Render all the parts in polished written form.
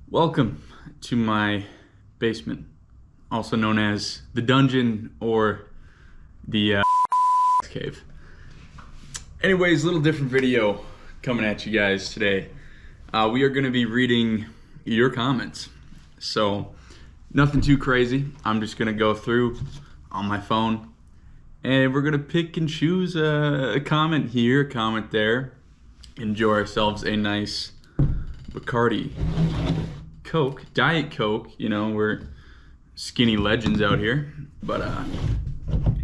Welcome to my basement, also known as the dungeon or the cave. Anyways, little different video coming at you guys today. We are going to be reading your comments. So, nothing too crazy. I'm just going to go through on my phone and we're going to pick and choose a comment here, a comment there. Enjoy ourselves a nice Bacardi Coke, Diet Coke. You know, we're skinny legends out here. But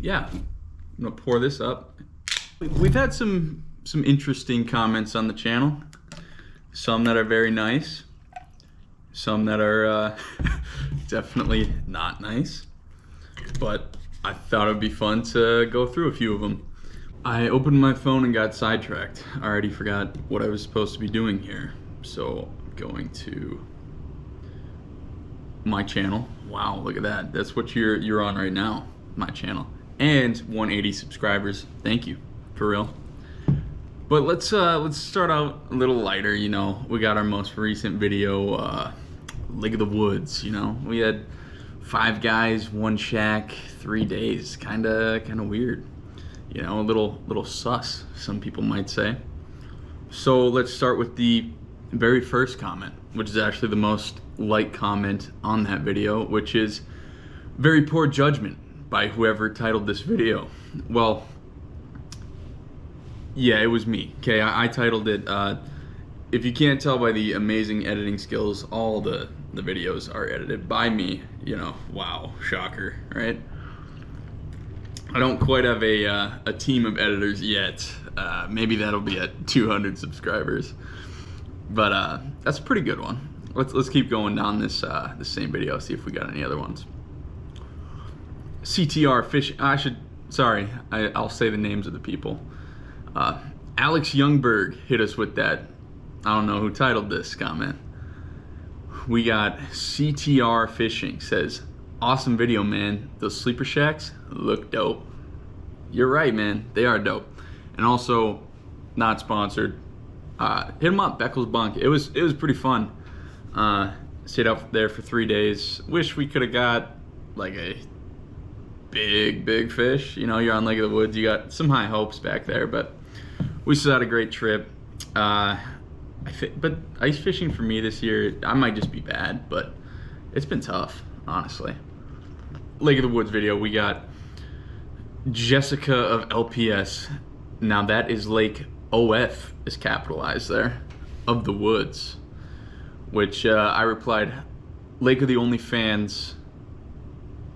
yeah, I'm gonna pour this up. We've had some interesting comments on the channel. Some that are very nice, some that are definitely not nice. But I thought it would be fun to go through a few of them. I opened my phone and got sidetracked. I already forgot what I was supposed to be doing here. So I'm going to my channel. Wow, look at that. That's what you're on right now, my channel. And 180 subscribers. Thank you, for real. But let's start out a little lighter, you know. We got our most recent video, Lake of the Woods, you know. We had 5 guys, 1 shack, 3 days. Kinda weird. You know, a little sus, some people might say. So let's start with the very first comment, which is actually the most liked comment on that video, which is very poor judgment by whoever titled this video. Well, yeah, it was me. Okay, I titled it, if you can't tell by the amazing editing skills, all the videos are edited by me. You know, wow, shocker, right? I don't quite have a team of editors yet. Maybe that'll be at 200 subscribers. But that's a pretty good one. Let's keep going down this same video. See if we got any other ones. CTR Fish. I'll say the names of the people. Alex Youngberg hit us with that. I don't know who titled this comment. We got CTR Fishing says, awesome video, man. Those sleeper shacks look dope. You're right, man. They are dope. And also, not sponsored. Hit them up, Beckles Bunk. It was pretty fun. Stayed out there for 3 days. Wish we could have got like a big fish. You know, you're on Lake of the Woods. You got some high hopes back there, but we still had a great trip. But ice fishing for me this year, I might just be bad, but it's been tough, honestly. Lake of the Woods video, we got Jessica of LPS. Now that is Lake OF is capitalized there, of the Woods, which I replied, Lake of the Only Fans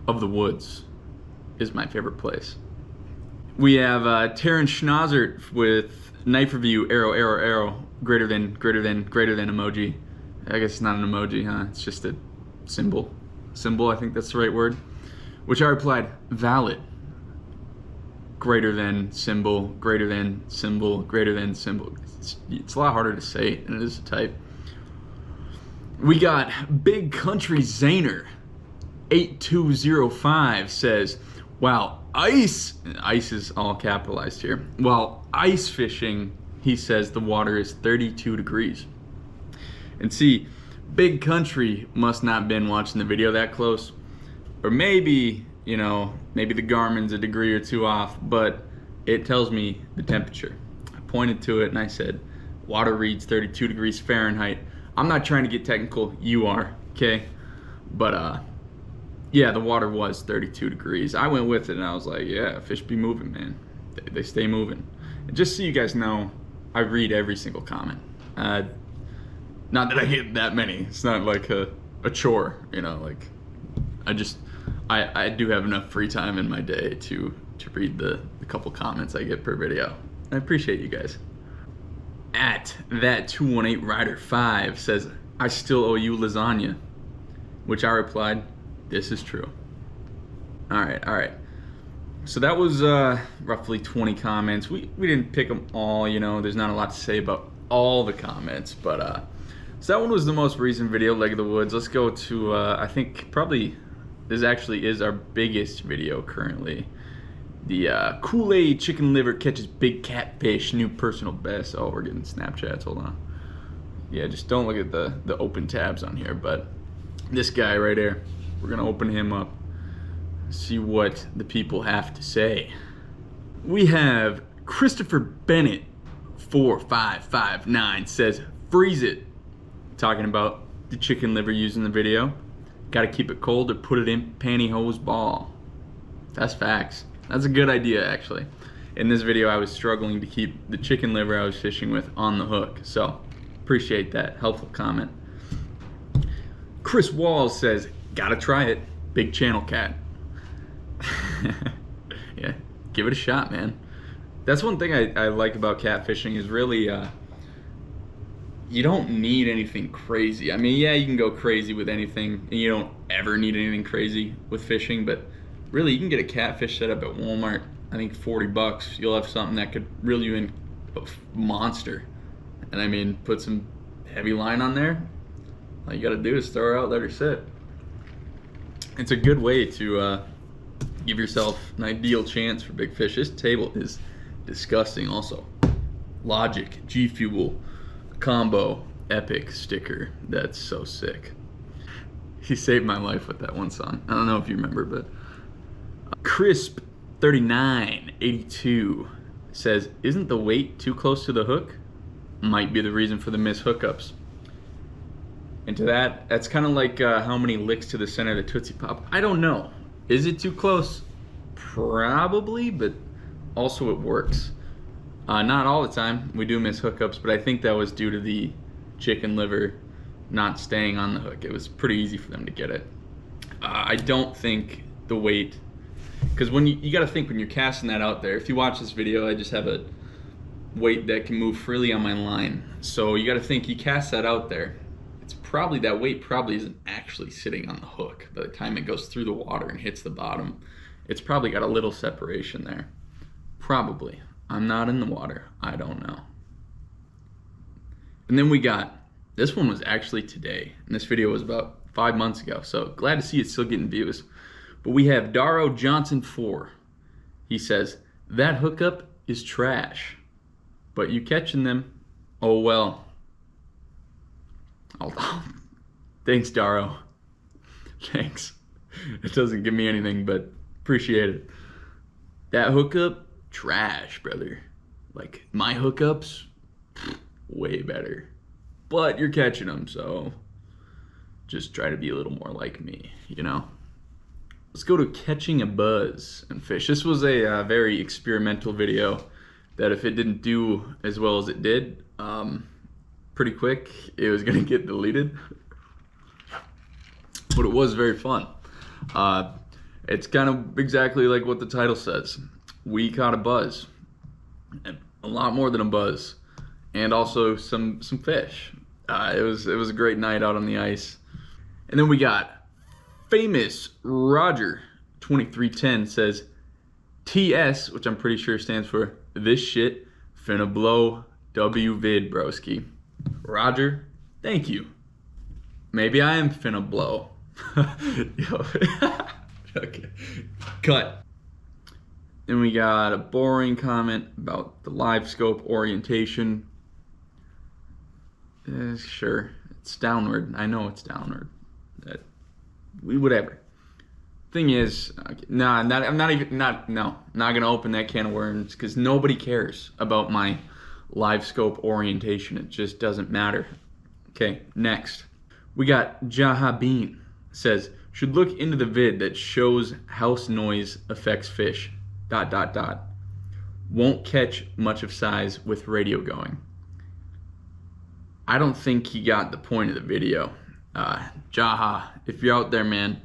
of the Woods is my favorite place. We have Terrence Schnauzert with knife review, arrow, greater than emoji. I guess it's not an emoji, huh? It's just a symbol, I think that's the right word. Which I replied, valid. Greater than symbol, greater than symbol, greater than symbol. It's a lot harder to say than it is to type. We got Big Country Zaner 8205 says, wow, ice is all capitalized here. While ice fishing, he says the water is 32 degrees. And see, Big Country must not have been watching the video that close. Or maybe, you know, maybe the Garmin's a degree or 2 off, but it tells me the temperature. I pointed to it and I said, water reads 32 degrees Fahrenheit. I'm not trying to get technical, you are, okay? But yeah, the water was 32 degrees. I went with it and I was like, yeah, fish be moving, man. They stay moving. And just so you guys know, I read every single comment. Not that I get that many. It's not like a chore, you know, like I do have enough free time in my day to read the couple comments I get per video. I appreciate you guys. At that 218 Rider 5 says, I still owe you lasagna, which I replied, this is true. All right. So that was roughly 20 comments. We didn't pick them all, you know. There's not a lot to say about all the comments, but so that one was the most recent video, Lake of the Woods. Let's go to I think probably this actually is our biggest video currently. The Kool-Aid chicken liver catches big catfish, new personal best. Oh, we're getting Snapchats. Hold on. Yeah, just don't look at the open tabs on here, but this guy right here, we're gonna open him up, see what the people have to say. We have Christopher Bennett 4559 says, freeze it. Talking about the chicken liver used in the video. Gotta keep it cold or put it in pantyhose ball. That's facts. That's a good idea, actually. In this video, I was struggling to keep the chicken liver I was fishing with on the hook. So, appreciate that helpful comment. Chris Walls says, gotta try it. Big channel cat. Yeah, give it a shot, man. That's one thing I like about catfishing is really, you don't need anything crazy. I mean, yeah, you can go crazy with anything, and you don't ever need anything crazy with fishing, but really, you can get a catfish set up at Walmart, I think $40. You'll have something that could reel you in a monster. And I mean, put some heavy line on there. All you gotta do is throw her out, let her sit. It's a good way to give yourself an ideal chance for big fish. This table is disgusting also. Logic, G Fuel, combo, epic sticker. That's so sick. He saved my life with that one song. I don't know if you remember, but Crisp 3982 says, isn't the weight too close to the hook? Might be the reason for the missed hookups. And to that, that's kind of like how many licks to the center of the Tootsie Pop. I don't know. Is it too close? Probably, but also it works. Not all the time. We do miss hookups, but I think that was due to the chicken liver not staying on the hook. It was pretty easy for them to get it. I don't think the weight, because when you got to think when you're casting that out there. If you watch this video, I just have a weight that can move freely on my line. So you got to think you cast that out there. It's probably, that weight probably isn't actually sitting on the hook. By the time it goes through the water and hits the bottom, it's probably got a little separation there. Probably. I'm not in the water. I don't know. And then we got, this one was actually today, and this video was about 5 months ago, so glad to see it's still getting views. But we have Darrow Johnson 4. He says, that hookup is trash, but you catching them, oh well. Oh, thanks, Darrow. Thanks. It doesn't give me anything, but appreciate it. That hookup, trash, brother. Like, my hookups, way better. But you're catching them, so just try to be a little more like me, you know? Let's go to catching a buzz and fish. This was a very experimental video that if it didn't do as well as it did, pretty quick, it was gonna get deleted. But it was very fun. It's kind of exactly like what the title says. We caught a buzz, a lot more than a buzz, and also some fish. It was a great night out on the ice. And then we got famous Roger 2310 says, TS, which I'm pretty sure stands for this shit finna blow W vid broski. Roger, thank you. Maybe I am finna blow. Okay, cut. Then we got a boring comment about the live scope orientation. Sure, it's downward. I know it's downward. Whatever. Thing is, I'm not gonna open that can of worms because nobody cares about my live scope orientation. It just doesn't matter. Okay, next. We got Jahabin says, should look into the vid that shows house noise affects fish, ... Won't catch much of size with radio going. I don't think he got the point of the video. Jaha, if you're out there, man,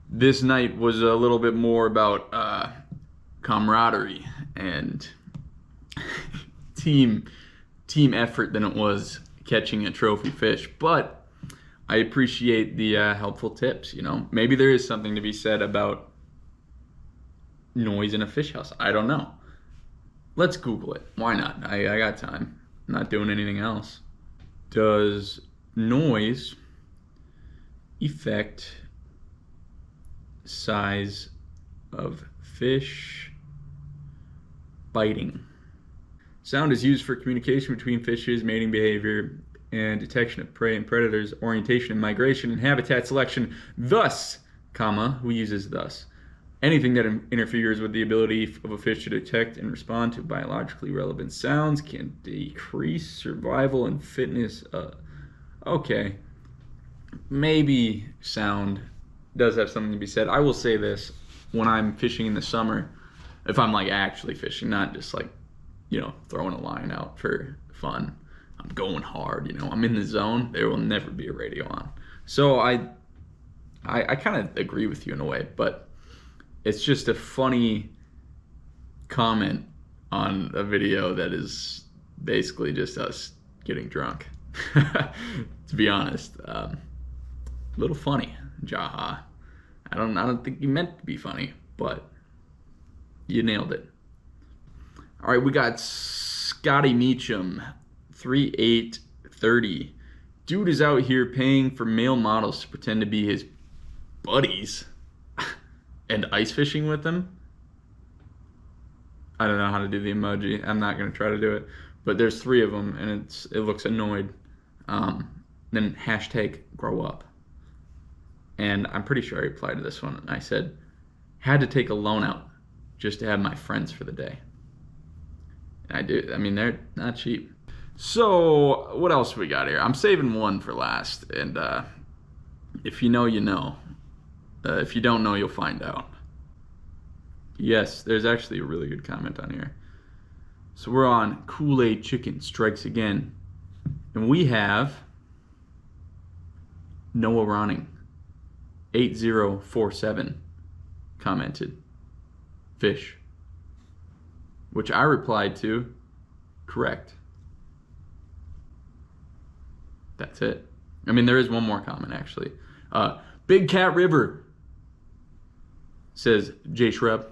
this night was a little bit more about camaraderie and team effort than it was catching a trophy fish. But I appreciate the helpful tips. You know, maybe there is something to be said about noise in a fish house. I don't know. Let's Google it. Why not? I got time. I'm not doing anything else. Does noise affect size of fish biting? Sound is used for communication between fishes, mating behavior, and detection of prey and predators, orientation and migration, and habitat selection. Thus, comma, who uses thus? Anything that interferes with the ability of a fish to detect and respond to biologically relevant sounds can decrease survival and fitness. Okay. Maybe sound does have something to be said. I will say this, when I'm fishing in the summer, if I'm like actually fishing, not just like, throwing a line out for fun, I'm going hard, I'm in the zone, there will never be a radio on. So I kind of agree with you in a way, but it's just a funny comment on a video that is basically just us getting drunk. To be honest, a little funny, Jaha. I don't think you meant to be funny, but you nailed it. All right, we got Scotty Meacham, 3830. Dude is out here paying for male models to pretend to be his buddies and ice fishing with them. I don't know how to do the emoji. I'm not going to try to do it. But there's 3 of them, and it looks annoyed. Then hashtag grow up. And I'm pretty sure I replied to this one. And I said, had to take a loan out just to have my friends for the day. And I do. I mean, they're not cheap. So what else we got here? I'm saving one for last. And if you know, you know. If you don't know, you'll find out. Yes, there's actually a really good comment on here. So we're on Kool-Aid Chicken Strikes Again. And we have Noah Ronning, 8047, commented, fish. Which I replied to, correct. That's it. I mean, there is one more comment, actually. Big Cat River, says Jay Shrub.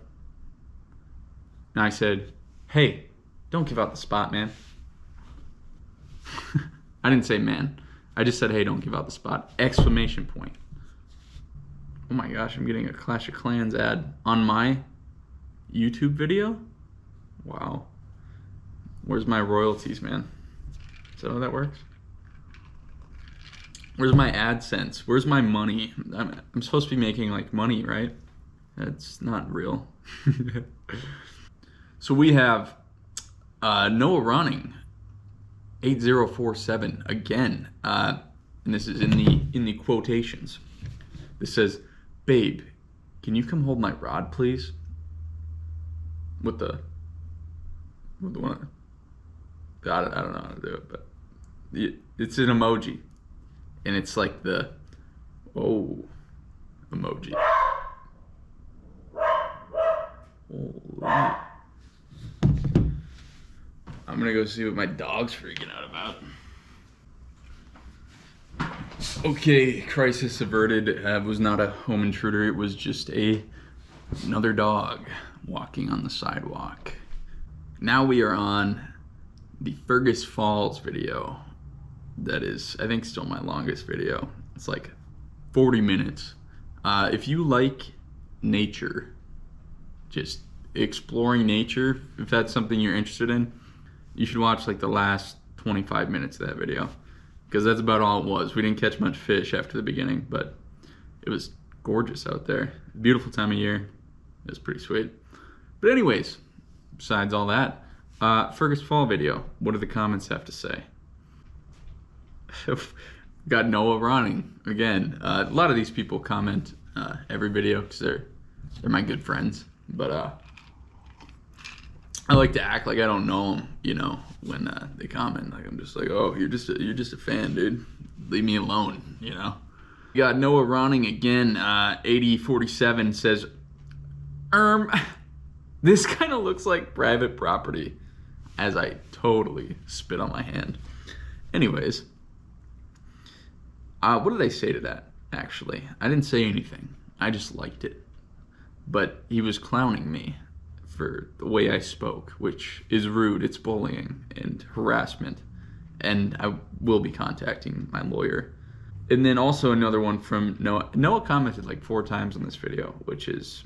And I said, hey, don't give out the spot, man. I didn't say man. I just said, hey, don't give out the spot. Exclamation point. Oh my gosh, I'm getting a Clash of Clans ad on my YouTube video? Wow. Where's my royalties, man? Is that how that works? Where's my AdSense? Where's my money? I'm supposed to be making like money, right? That's not real. So we have Noah Ronning, 8047 again, and this is in the quotations. This says, "Babe, can you come hold my rod, please?" With the one. I don't know how to do it, but it's an emoji, and it's like the emoji. Holy. I'm gonna go see what my dog's freaking out about. Okay, crisis averted. It was not a home intruder. It was just another dog walking on the sidewalk. Now we are on the Fergus Falls video. That is, I think, still my longest video. It's like 40 minutes. If you like nature, just exploring nature, if that's something you're interested in, you should watch like the last 25 minutes of that video, because that's about all it was. We didn't catch much fish after the beginning, but it was gorgeous out there. Beautiful time of year. It was pretty sweet. But anyways, besides all that, Fergus Fall video. What do the comments have to say? Got Noah Ronning again. A lot of these people comment every video because they're my good friends. But I like to act like I don't know them, when they comment. Like, I'm just like, oh, you're just a fan, dude. Leave me alone, We got Noah Ronning again. 8047 says, this kind of looks like private property, as I totally spit on my hand. Anyways, what did I say to that, actually? I didn't say anything. I just liked it. But he was clowning me for the way I spoke, which is rude. It's bullying and harassment. And I will be contacting my lawyer. And then also another one from Noah. Noah commented like 4 times on this video, which is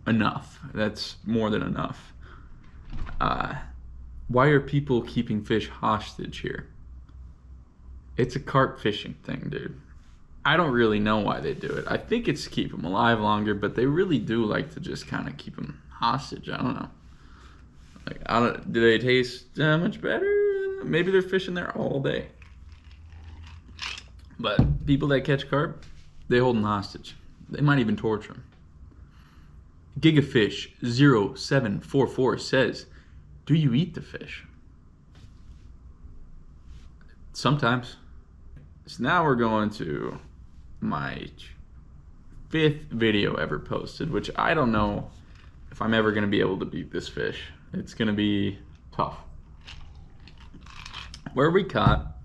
enough. That's more than enough. Why are people keeping fish hostage here? It's a carp fishing thing, dude. I don't really know why they do it. I think it's to keep them alive longer, but they really do like to just kind of keep them hostage. I don't know. Like, do they taste much better? Maybe they're fishing there all day. But people that catch carp, they hold them hostage. They might even torture them. Gigafish0744 says, do you eat the fish? Sometimes. So now we're going to my 5th video ever posted, which I don't know if I'm ever going to be able to beat this fish. It's going to be tough. Where we caught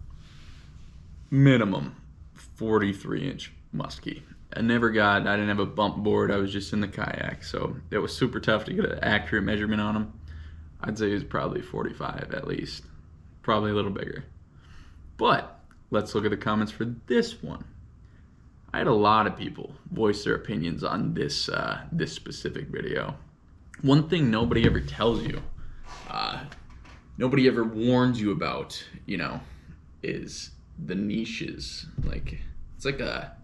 minimum 43-inch muskie. I didn't have a bump board. I was just in the kayak. So it was super tough to get an accurate measurement on them. I'd say it was probably 45 at least. Probably a little bigger. But let's look at the comments for this one. I had a lot of people voice their opinions on this specific video. One thing nobody ever tells you, nobody ever warns you about, is the niches. Like it's like a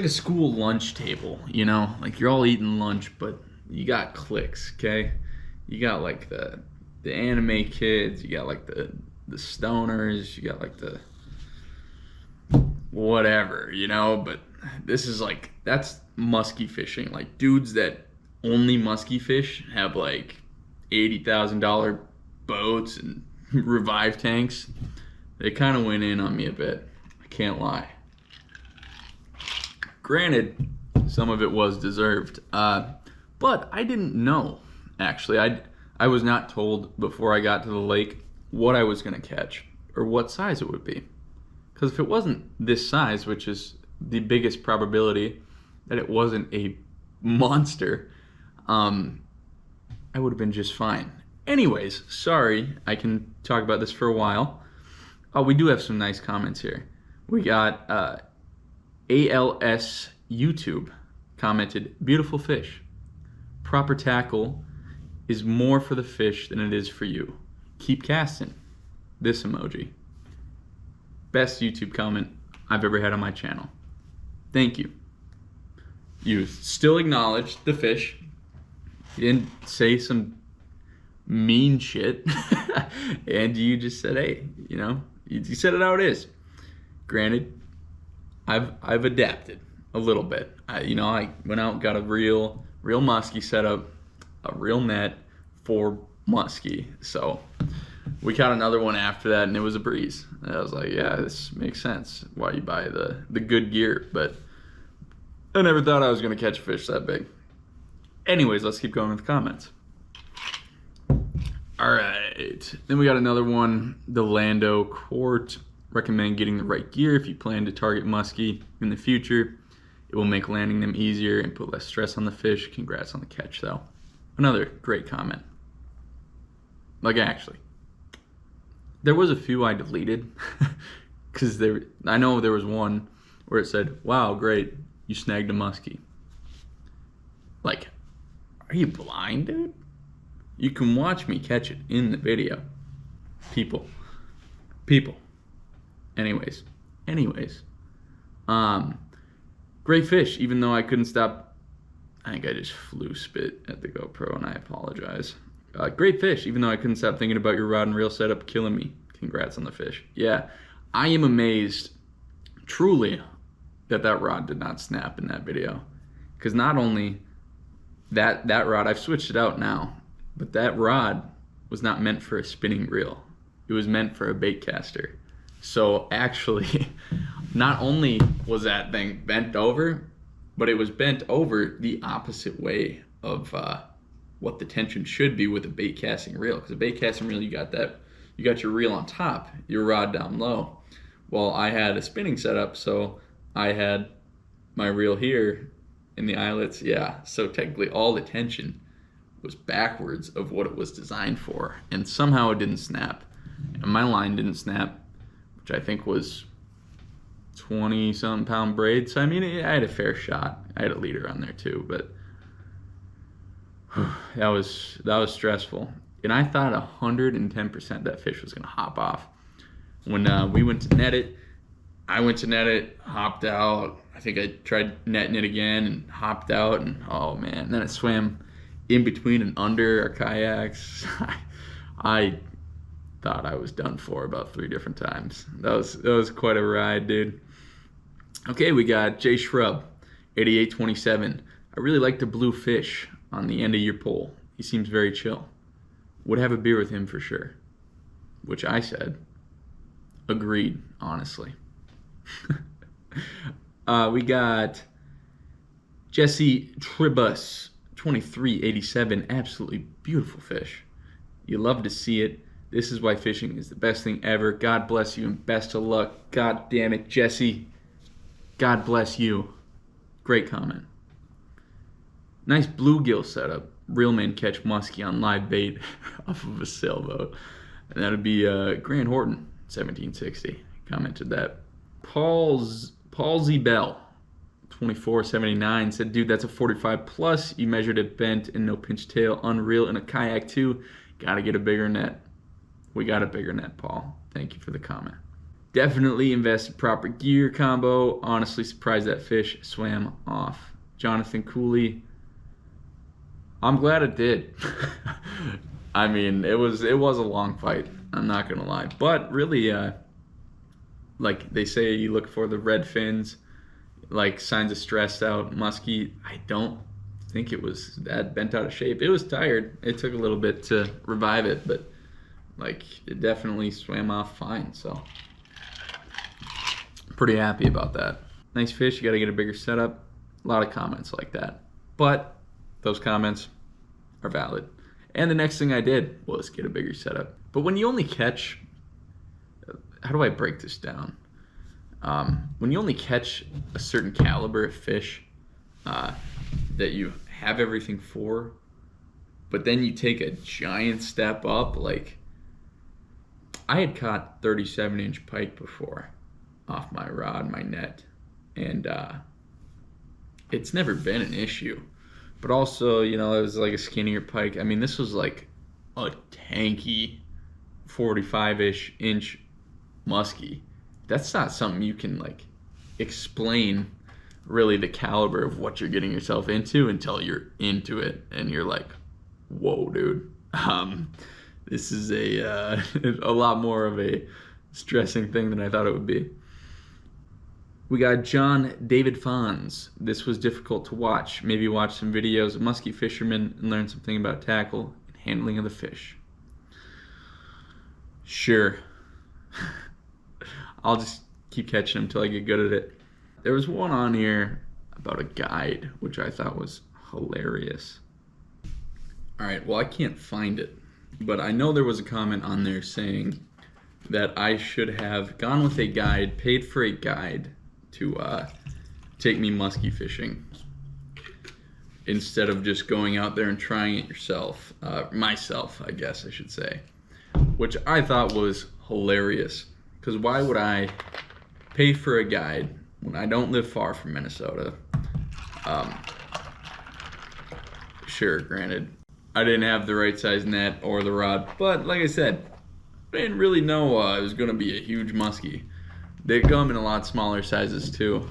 school lunch table, like you're all eating lunch, but you got cliques, okay? You got like the anime kids, you got like the stoners, you got like the whatever, but this is like, that's musky fishing. Like dudes that only musky fish have like $80,000 boats and revive tanks. They kind of went in on me a bit, I can't lie. Granted, some of it was deserved, but I didn't know, actually. I was not told before I got to the lake what I was going to catch or what size it would be. Because if it wasn't this size, which is the biggest probability that it wasn't a monster, I would have been just fine. Anyways, sorry, I can talk about this for a while. Oh, we do have some nice comments here. We got ALS YouTube commented, beautiful fish. Proper tackle is more for the fish than it is for you. Keep casting. This emoji. Best YouTube comment I've ever had on my channel. Thank you. You still acknowledged the fish. You didn't say some mean shit. And you just said, hey, you said it how it is. Granted, I've adapted a little bit. I went out and got a real muskie setup, a real net for muskie. So we caught another one after that, and it was a breeze. And I was like, yeah, this makes sense why you buy the good gear. But I never thought I was going to catch a fish that big. Anyways, let's keep going with the comments. All right. Then we got another one. The Lando Court. Recommend getting the right gear if you plan to target muskie in the future. It will make landing them easier and put less stress on the fish. Congrats on the catch, though. Another great comment. Like, actually, there was a few I deleted because I know there was one where it said, wow, great, you snagged a muskie. Like, are you blind, dude? You can watch me catch it in the video. People. Anyways. Great fish, even though I couldn't stop. I think I just flew spit at the GoPro and I apologize. Great fish, even though I couldn't stop thinking about your rod and reel setup killing me. Congrats on the fish. Yeah, I am amazed, truly, that rod did not snap in that video. Because not only that rod, I've switched it out now, but that rod was not meant for a spinning reel. It was meant for a bait caster. So actually, not only was that thing bent over, but it was bent over the opposite way of what the tension should be with a bait casting reel. Because a bait casting reel, you got your reel on top, your rod down low. Well, I had a spinning setup, so I had my reel here in the eyelets. Yeah, so technically all the tension was backwards of what it was designed for, and somehow it didn't snap. And my line didn't snap, which I think was 20-something pound braid. So I mean, I had a fair shot. I had a leader on there too, but that was stressful. And I thought 110% that fish was gonna hop off. when we went to net it. I went to net it, hopped out. I think I tried netting it again and hopped out, and oh man, and then it swam in between and under our kayaks. I thought I was done for about 3 different times. That was quite a ride, dude. Okay, we got Jay Shrub, 8827. I really like the blue fish on the end of your pole. He seems very chill. Would have a beer with him for sure. Which I said, agreed, honestly. We got Jesse Tribus, 2387. Absolutely beautiful fish. You love to see it. This is why fishing is the best thing ever. God bless you and best of luck. God damn it, Jesse. God bless you. Great comment. Nice bluegill setup. Real men catch muskie on live bait off of a sailboat. And that would be Grant Horton, 1760. Commented that. Paul Z. Bell, 2479, said, dude, that's a 45 plus. You measured it bent and no pinch tail. Unreal in a kayak too. Gotta get a bigger net. We got a bigger net, Paul. Thank you for the comment. Definitely invested proper gear combo. Honestly surprised that fish swam off. Jonathan Cooley. I'm glad it did. I mean, it was a long fight. I'm not gonna lie, but really, like they say, you look for the red fins, like signs of stressed out muskie. I don't think it was that bent out of shape. It was tired. It took a little bit to revive it, but like it definitely swam off fine. So pretty happy about that. Nice fish. You got to get a bigger setup. A lot of comments like that, but those comments are valid. And the next thing I did was get a bigger setup. But when you only catch, how do I break this down? When you only catch a certain caliber of fish that you have everything for, but then you take a giant step up, like I had caught 37-inch pike before off my rod, my net, and it's never been an issue. But also, you know, it was like a skinnier pike. I mean, this was like a tanky 45-ish inch muskie. That's not something you can like explain really the caliber of what you're getting yourself into until you're into it and you're like, whoa, dude. This is a lot more of a stressing thing than I thought it would be. We got John David Fonz. This was difficult to watch. Maybe watch some videos of muskie fishermen and learn something about tackle and handling of the fish. Sure. I'll just keep catching them until I get good at it. There was one on here about a guide, which I thought was hilarious. All right, well, I can't find it, but I know there was a comment on there saying that I should have gone with a guide, paid for a guide to take me muskie fishing instead of just going out there and trying it yourself, myself, I guess I should say, which I thought was hilarious. Because why would I pay for a guide when I don't live far from Minnesota? Sure, granted, I didn't have the right size net or the rod, but like I said, I didn't really know it was going to be a huge muskie. They come in a lot smaller sizes too.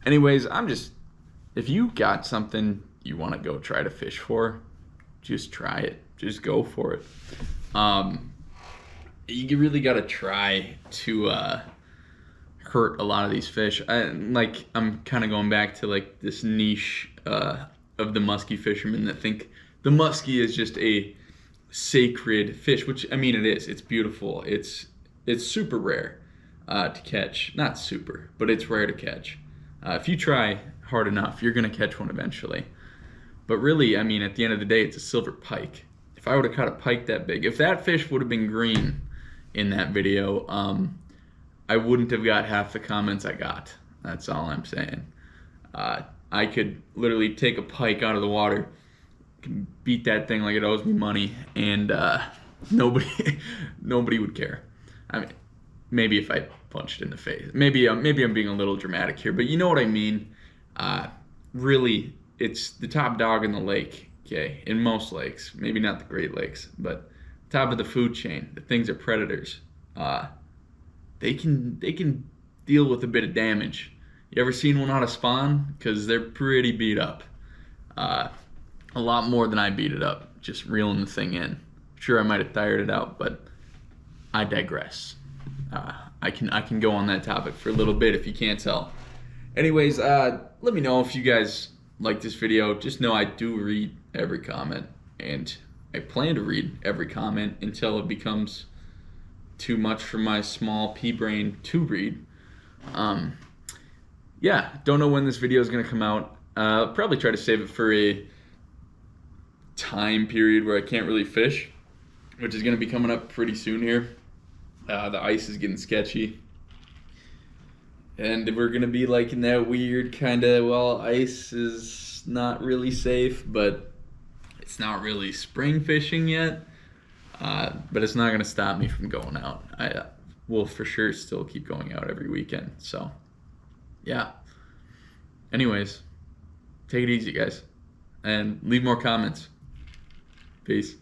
Anyways, if you got something you want to go try to fish for, just try it. Just go for it. You really got to try to hurt a lot of these fish. I'm kind of going back to like this niche of the muskie fishermen that think the muskie is just a sacred fish, which I mean it is. It's beautiful. It's super rare to catch. Not super, but it's rare to catch. If you try hard enough, you're gonna catch one eventually. But really, I mean, at the end of the day, it's a silver pike. If I would have caught a pike that big, if that fish would have been green in that video, I wouldn't have got half the comments I got. That's all I'm saying. I could literally take a pike out of the water, beat that thing like it owes me money, and nobody would care. I mean, maybe if I punched in the face. Maybe I'm being a little dramatic here, but you know what I mean. Really, it's the top dog in the lake. Okay, in most lakes, maybe not the Great Lakes, but top of the food chain. The things are predators. they can deal with a bit of damage. You ever seen one out of spawn? Because they're pretty beat up. A lot more than I beat it up, just reeling the thing in. Sure, I might have tired it out, but I digress. I can go on that topic for a little bit if you can't tell. Anyways, let me know if you guys like this video. Just know I do read every comment, and I plan to read every comment until it becomes too much for my small pea brain to read. Yeah, don't know when this video is going to come out. I'll probably try to save it for a time period where I can't really fish, which is going to be coming up pretty soon here. The ice is getting sketchy. And we're going to be like in that weird kind of, well, ice is not really safe, but it's not really spring fishing yet. But it's not going to stop me from going out. I will for sure still keep going out every weekend. So, yeah. Anyways, take it easy, guys. And leave more comments. Peace.